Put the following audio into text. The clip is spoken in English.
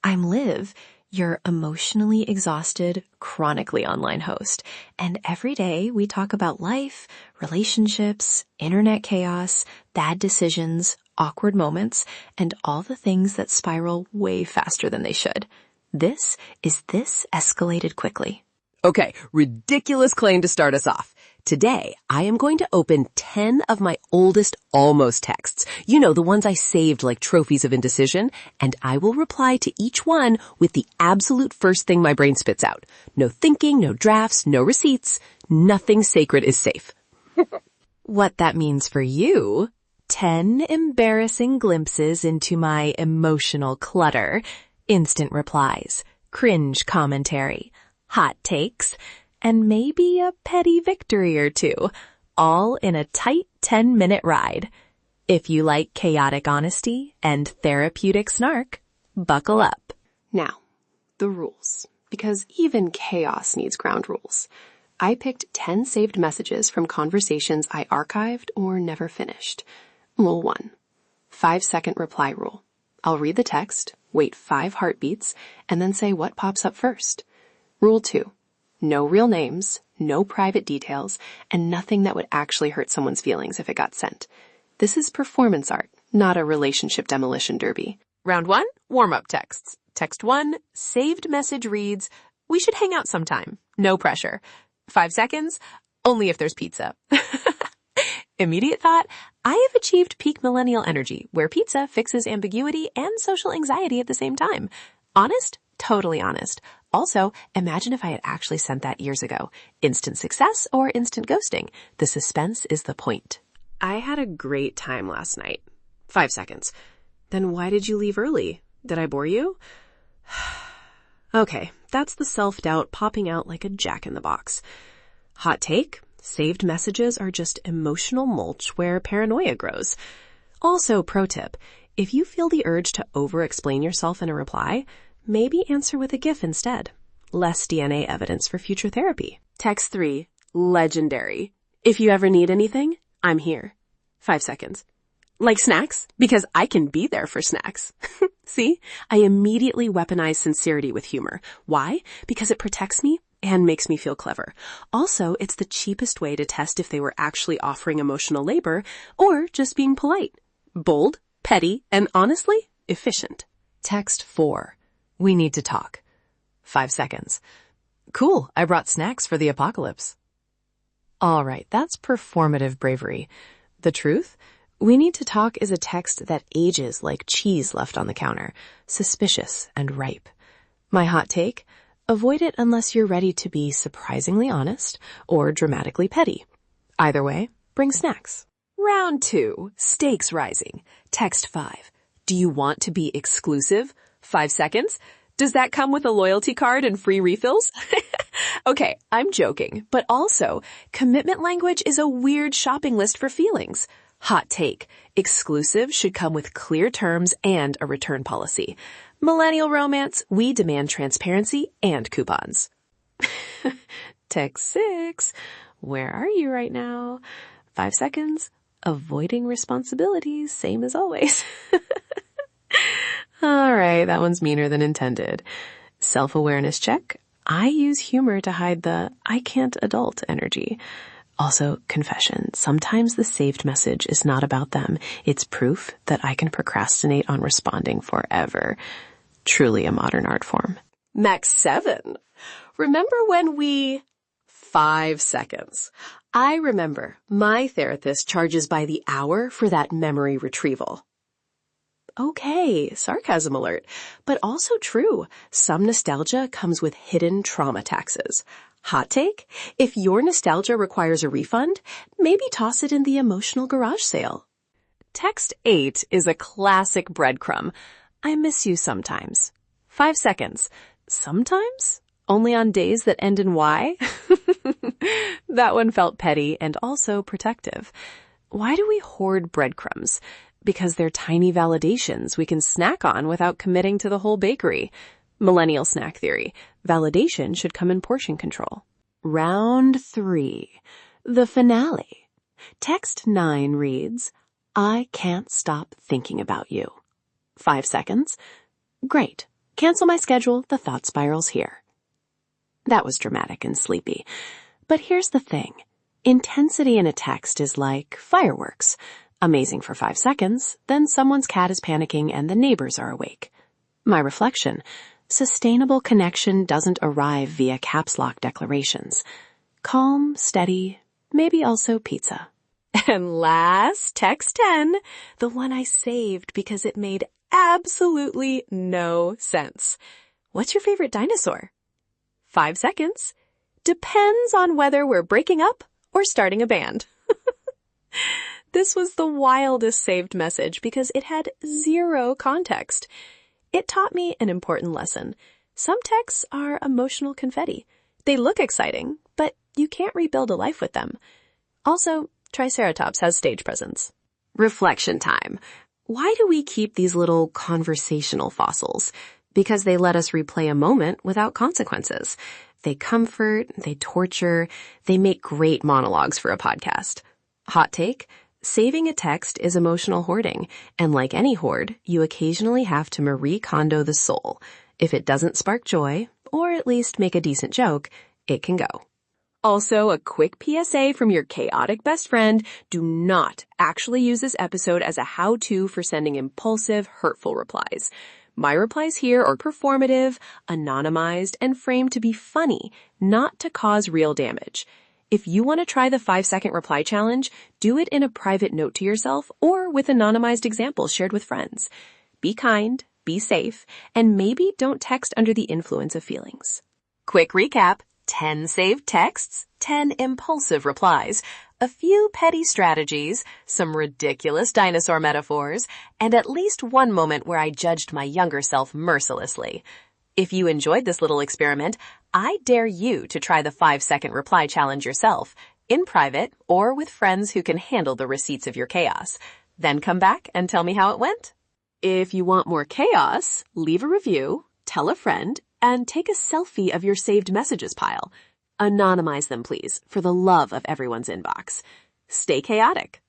I'm Liv, your emotionally exhausted, chronically online host. And every day we talk about life, relationships, internet chaos, bad decisions, awkward moments, and all the things that spiral way faster than they should. This is This Escalated Quickly. Okay, ridiculous claim to start us off. Today, I am going to open 10 of my oldest almost texts. You know, the ones I saved like trophies of indecision, and I will reply to each one with the absolute first thing my brain spits out. No thinking, no drafts, no receipts. Nothing sacred is safe. What that means for you, 10 embarrassing glimpses into my emotional clutter, instant replies, cringe commentary, hot takes, and maybe a petty victory or two, all in a tight 10-minute ride. If you like chaotic honesty and therapeutic snark, buckle up. Now, the rules, because even chaos needs ground rules. I picked 10 saved messages from conversations I archived or never finished. Rule 1, 5-second reply rule. I'll read the text, wait 5 heartbeats, and then say what pops up first. Rule 2, no real names, no private details, and nothing that would actually hurt someone's feelings if it got sent. This is performance art, not a relationship demolition derby. Round 1, warm-up texts. Text 1, saved message reads, "We should hang out sometime. No pressure." 5 seconds, only if there's pizza. Immediate thought, I have achieved peak millennial energy, where pizza fixes ambiguity and social anxiety at the same time. Honest? Totally honest. Also, imagine if I had actually sent that years ago. Instant success or instant ghosting. The suspense is the point. I had a great time last night. 5 seconds. Then why did you leave early? Did I bore you? Okay, that's the self-doubt popping out like a jack-in-the-box. Hot take? Saved messages are just emotional mulch where paranoia grows. Also, pro tip, if you feel the urge to over-explain yourself in a reply, maybe answer with a GIF instead. Less DNA evidence for future therapy. Text 3, legendary. If you ever need anything, I'm here. 5 seconds. Like snacks? Because I can be there for snacks. See? I immediately weaponize sincerity with humor. Why? Because it protects me and makes me feel clever. Also, it's the cheapest way to test if they were actually offering emotional labor or just being polite. Bold, petty, and honestly, efficient. Text 4. We need to talk. 5 seconds. Cool, I brought snacks for the apocalypse. All right, that's performative bravery. The truth? We need to talk is a text that ages like cheese left on the counter, suspicious and ripe. My hot take? Avoid it unless you're ready to be surprisingly honest or dramatically petty. Either way, bring snacks. Round 2, stakes rising. Text 5. Do you want to be exclusive? 5 seconds. Does that come with a loyalty card and free refills? Okay, I'm joking, but also, commitment language is a weird shopping list for feelings. Hot take. Exclusive should come with clear terms and a return policy. Millennial romance, we demand transparency and coupons. Text 6. Where are you right now? 5 seconds. Avoiding responsibilities, same as always. All right, that one's meaner than intended. Self-awareness check. I use humor to hide the I can't adult energy. Also, confession. Sometimes the saved message is not about them. It's proof that I can procrastinate on responding forever. Truly a modern art form. Max 7. Remember when we... 5 seconds. I remember my therapist charges by the hour for that memory retrieval. Okay, sarcasm alert, but also true. Some nostalgia comes with hidden trauma taxes. Hot take? If your nostalgia requires a refund, maybe toss it in the emotional garage sale. Text 8 is a classic breadcrumb. I miss you sometimes. 5 seconds. Sometimes? Only on days that end in Y? That one felt petty and also protective. Why do we hoard breadcrumbs? Because they're tiny validations we can snack on without committing to the whole bakery. Millennial snack theory. Validation should come in portion control. Round 3. The finale. Text 9 reads, I can't stop thinking about you. 5 seconds. Great. Cancel my schedule, the thought spiral's here. That was dramatic and sleepy. But here's the thing. Intensity in a text is like fireworks. Amazing for 5 seconds, then someone's cat is panicking and the neighbors are awake. My reflection. Sustainable connection doesn't arrive via caps lock declarations. Calm, steady, maybe also pizza. And last, text 10, the one I saved because it made absolutely no sense. What's your favorite dinosaur? 5 seconds. Depends on whether we're breaking up or starting a band. This was the wildest saved message because it had zero context. It taught me an important lesson. Some texts are emotional confetti. They look exciting, but you can't rebuild a life with them. Also, Triceratops has stage presence. Reflection time. Why do we keep these little conversational fossils? Because they let us replay a moment without consequences. They comfort, they torture, they make great monologues for a podcast. Hot take, saving a text is emotional hoarding, and like any hoard, you occasionally have to Marie Kondo the soul. If it doesn't spark joy, or at least make a decent joke, it can go. Also, a quick PSA from your chaotic best friend, do not actually use this episode as a how-to for sending impulsive, hurtful replies. My replies here are performative, anonymized, and framed to be funny, not to cause real damage. If you want to try the 5-second reply challenge, do it in a private note to yourself or with anonymized examples shared with friends. Be kind, be safe, and maybe don't text under the influence of feelings. Quick recap. 10 saved texts, 10 impulsive replies, a few petty strategies, some ridiculous dinosaur metaphors, and at least one moment where I judged my younger self mercilessly. If you enjoyed this little experiment, I dare you to try the 5-second reply challenge yourself, in private or with friends who can handle the receipts of your chaos. Then come back and tell me how it went. If you want more chaos, leave a review, tell a friend, and take a selfie of your saved messages pile. Anonymize them, please, for the love of everyone's inbox. Stay chaotic.